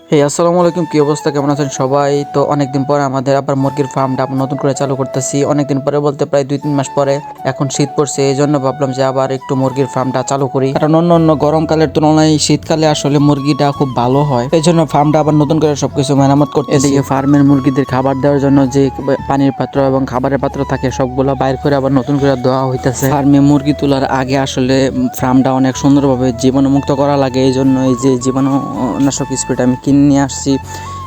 আসসালামু আলাইকুম, কি অবস্থা, কেমন আছেন সবাই? তো অনেকদিন পরে আমাদের আবার মুরগির ফার্মটা আবার নতুন করে চালু করতেছি। অনেকদিন পরে বলতে প্রায় 2-3 মাস পরে। এখন শীত পড়ছে, এই জন্য ভাবলাম যে আবার একটু মুরগির ফার্মটা চালু করি, কারণ অন্য গরমকালের তুলনায় শীতকালে আসলে মুরগিটা খুব ভালো হয়। এই জন্য ফার্মটা আবার নতুন করে সবকিছু মেরামত করতে। এদিকে ফার্মের মুরগিদের খাবার দেওয়ার জন্য যে পানির পাত্র এবং খাবারের পাত্র থাকে সবগুলো বাইর করে আবার নতুন করে দেওয়া হইতেছে। ফার্মে মুরগি তোলার আগে আসলে ফার্মটা অনেক সুন্দরভাবে জীবাণুমুক্ত করা লাগে। এই জন্য এই যে জীবাণুনাশক স্প্রেটা আমি কিনে নিয়ে আসছি।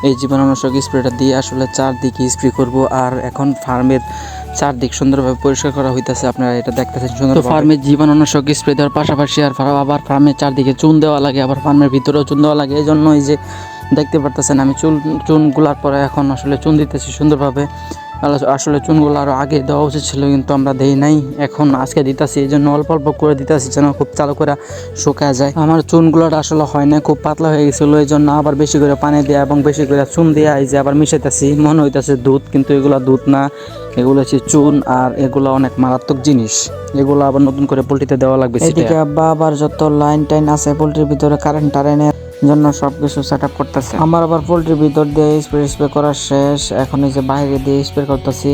এই জীবাণুনাশক স্প্রেটা দিয়ে আসলে চারদিকে স্প্রে করব। আর এখন ফার্মের চারদিক সুন্দরভাবে পরিষ্কার করা হইতেছে, আপনারা এটা দেখতেছেন সুন্দর। ফার্মের জীবাণুনাশক স্প্রে দেওয়ার পাশাপাশি আবার ফার্মের চারদিকে চুন দেওয়া লাগে, আবার ফার্মের ভিতরেও চুন দেওয়া লাগে। এই জন্য এই যে দেখতে পারতেছেন আমি চুন গুলার পরে এখন আসলে চুন দিতেছি সুন্দরভাবে। আসলে চুনগুলো আরও আগে দেওয়া উচিত ছিল, কিন্তু আমরা দেই নাই, এখন আজকে দিতেছি। এই জন্য অল্প অল্প করে দিতেছি যেন খুব চালু করে শুকায় যায়। আমার চুনগুলোর আসলে হয় না, খুব পাতলা হয়ে গেছিলো। এই জন্য আবার বেশি করে পানি দেওয়া এবং বেশি করে চুন দেওয়া, এই যে আবার মিশাইতেছি। মনে হইতেছে দুধ, কিন্তু এগুলো দুধ না, এগুলো হচ্ছে চুন। আর এগুলো অনেক মারাত্মক জিনিস, এগুলো আবার নতুন করে পোল্ট্রিতে দেওয়া লাগবে। এদিকে আব্বা আবার যত লাইন টাইন আছে পোল্ট্রির ভিতরে কারেন্ট টারেনের জন্য সবকিছু সেট আপ করতেছে। আমার আবার পোল্ট্রির ভিতর দিয়ে স্প্রে করা শেষ, এখন এই যে বাইরে দিয়ে স্প্রে করতেছি।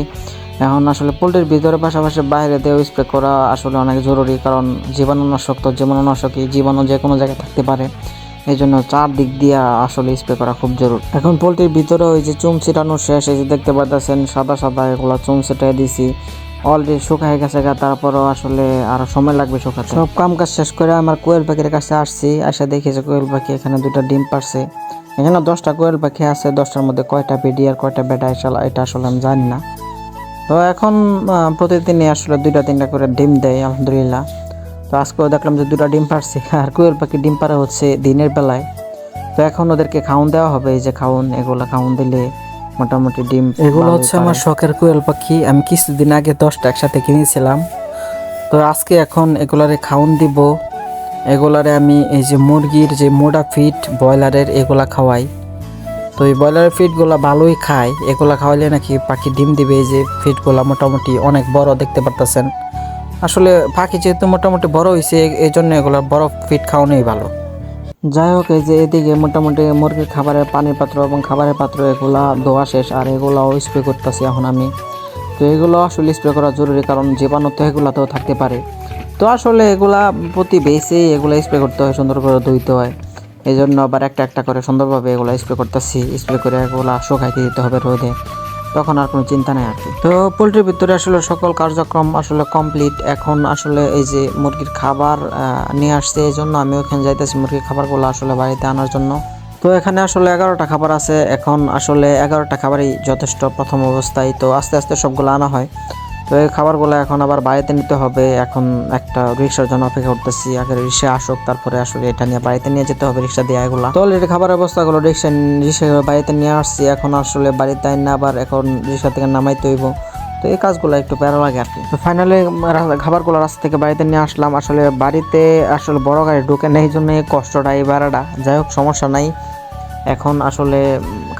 এখন আসলে পোল্ট্রির ভিতরে পাশাপাশি বাইরে দিয়েও স্প্রে করা আসলে অনেক জরুরি, কারণ জীবাণুনাশক জীবাণু যে কোনো জায়গায় থাকতে পারে। এই জন্য চারদিক দিয়ে আসলে স্প্রে করা খুব জরুরি। এখন পোল্ট্রির ভিতরে ওই যে চুন ছিটানো শেষ, এই যে দেখতে পাচ্ছেন সাদা সাদা এগুলো চুন ছিটাই দিছি। অলরেডি শুকায় গেছে, তারপরও আসলে আরো সময় লাগবে শুকাতে। সব কাম কাজ শেষ করে আমার কোয়েল পাখির কাছে আসছি, দেখি যে কোয়েল পাখি এখানে 2টা ডিম পারছে। এখানে 10টা কোয়েল পাখি আছে, 10টার মধ্যে কয়টা বেডি আর কয়টা বেটা এটা আসলে আমি জানি না। তো এখন প্রতিদিনই আসলে 2টা-3টা করে ডিম দেয় আলহামদুলিল্লাহ। তো আজকেও দেখলাম যে 2টা ডিম পারছে। আর কোয়েল পাখি ডিম পারা হচ্ছে দিনের বেলায়। তো এখন ওদেরকে খাওন দেওয়া হবে, এই যে এগুলা খাওন দিলে মোটামুটি ডিম। এগুলো হচ্ছে আমার শখের কোয়েল পাখি, আমি কিছুদিন আগে 10টা একসাথে কিনেছিলাম। তো আজকে এখন এগুলারে খাওন দিব। এগুলারে আমি এই যে মুরগির যে মোডা ফিট ব্রয়লারের এগুলা খাওয়াই। তো এই ব্রয়লারের ফিটগুলা ভালোই খায়, এগুলা খাওয়াইলে নাকি পাখি ডিম দিবে। এই যে ফিটগুলা মোটামুটি অনেক বড় দেখতে পারতেছেন। আসলে পাখি যেহেতু মোটামুটি বড় হয়েছে, এই জন্য এগুলা বড় ফিট খাওয়ানোই ভালো। যাই হোক, এই যে এদিকে মোটামুটি মুরগির খাবারের পানির পাত্র এবং খাবারের পাত্র এগুলা ধোয়া শেষ, আর এগুলাও স্প্রে করতেছি এখন আমি। তো এগুলো আসলে স্প্রে করা জরুরি, কারণ জীবাণু তো এগুলাতেও থাকতে পারে। তো আসলে এগুলা প্রতি বেসে এগুলো স্প্রে করতে হয়, সুন্দর করে ধুইতে হয়। এই জন্য আবার একটা একটা করে সুন্দরভাবে এগুলো স্প্রে করতেছি। স্প্রে করে এগুলা শুকাইতে দিতে হবে রোদে, তখন আর কোনো চিন্তা নেই আর কি। তো পোলট্রির ভিতরে আসলে সকল কার্যক্রম আসলে কমপ্লিট। এখন আসলে এই যে মুরগির খাবার নিয়ে আসছে, এই জন্য আমি ওখানে যাইতেছি মুরগির খাবারগুলো আসলে বাড়িতে আনার জন্য। তো এখানে আসলে 11টা খাবার আছে, এখন আসলে 11টা খাবারই যথেষ্ট প্রথম অবস্থায়। তো আস্তে আস্তে সবগুলো আনা হয়। তো এই খাবারগুলো এখন আবার বাড়িতে নিতে হবে। এখন একটা রিক্সার জন্য অপেক্ষা করতেছি, আগে রিক্সা আসুক, তারপরে আসলে এটা নিয়ে বাড়িতে নিয়ে যেতে হবে, রিক্সা দিয়ে এগুলা। তো অলরেডি খাবারের অবস্থাগুলো রিক্সা বাড়িতে নিয়ে আসছি, এখন আসলে বাড়িতে না আবার এখন রিক্সা থেকে নামাইতে হইব। তো এই কাজগুলো একটু প্যারা লাগে আর কি। তো ফাইনালি খাবারগুলো রাস্তা থেকে বাড়িতে নিয়ে আসলাম। আসলে বাড়িতে আসলে বড় গাড়ি ঢুকে নেই, জন্য এই কষ্টটা, এই ভাড়াটা। যাই হোক, সমস্যা নাই। এখন আসলে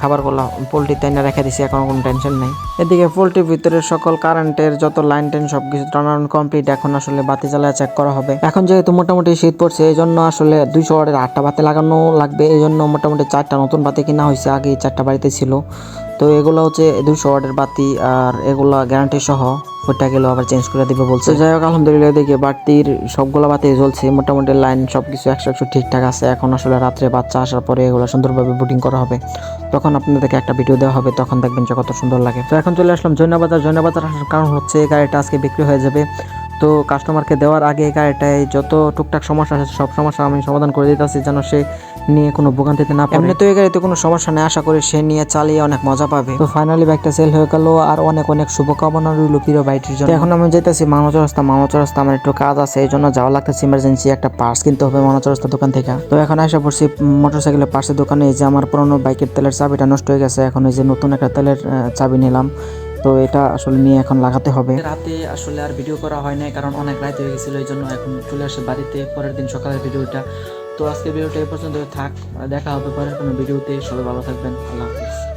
খাবারগুলো পোলট্রিতে এনে রেখে দিছি, এখন কোনো টেনশন নেই। এদিকে পোলট্রির ভিতরে সকল কারেন্টের যত লাইন টেন সবকিছু টানানো কমপ্লিট। এখন আসলে বাতি জ্বালায় চেক করা হবে। এখন যেহেতু মোটামুটি শীত পড়ছে, এই জন্য আসলে 200 ওয়াটের 8টা বাতি লাগানো লাগবে। এই জন্য মোটামুটি 4টা নতুন বাতি কিনা হয়েছে, আগে 4টা বাড়িতে ছিল। তো এগুলো হচ্ছে 200 ওয়াটের বাতি, আর এগুলো গ্যারান্টি সহ। ওইটা গেলেও আবার চেঞ্জ করে দিবে বলছে। যাই হোক, আলহামদুলিল্লাহ দেখি বাতির সবগুলো বাতি জ্বলছে, মোটামুটি লাইন সবকিছু 100 ঠিকঠাক আছে। এখন আসলে রাত্রে বাচ্চা আসার পরে এগুলো সুন্দরভাবে বুটিং করা হবে, তখন আপনাদেরকে একটা ভিডিও দেওয়া হবে, তখন দেখবেন যে কত সুন্দর লাগে। তো এখন চলে আসলাম জৈনাবাজার আসার কারণ হচ্ছে এই গাড়িটা আজকে বিক্রি হয়ে যাবে। তো কাস্টমারকে দেওয়ার আগে এই গাড়িটায় যত টুকটাক সমস্যা আছে সব সমস্যা আমি সমাধান করে দিতেছি, যেন সে নিয়ে কোনো ভোগান্তিতে না পড়ে। এমনি তো এই গাড়িতে কোনো সমস্যা নেই, আশা করি সে নিয়ে চালিয়ে অনেক মজা পাবে। তো ফাইনালি বাইকটা সেল হয়ে গেল, আর অনেক অনেক শুভকামনা রইল প্রিয় বাইকটির জন্য। এখন আমি যেতেছি মানবচর রাস্তা আমার একটু কাজ আছে, এই জন্য যাওয়া লাগতেছে ইমার্জেন্সি, একটা পার্স কিনতে হবে মানবচর রাস্তা দোকান থেকে। তো এখন আসা পড়ছি মোটরসাইকেলের পার্সের দোকানে। এই যে আমার পুরনো বাইকের তেলের চাবিটা নষ্ট হয়ে গেছে, এখন এই যে নতুন একটা তেলের চাবি নিলাম। তো এটা আসলে নিয়ে এখন লাগাতে হবে। রাতে আসলে আর ভিডিও করা হয় না, কারণ অনেক রাত হয়ে গেছিল, এই জন্য এখন চলে আসে বাড়িতে পরের দিন সকালের ভিডিওটা। তো আজকে ভিডিওটা এই পর্যন্ত থাক, দেখা হবে পরের কোনো ভিডিওতে। সবাই ভালো থাকবেন, আল্লাহ হাফিজ।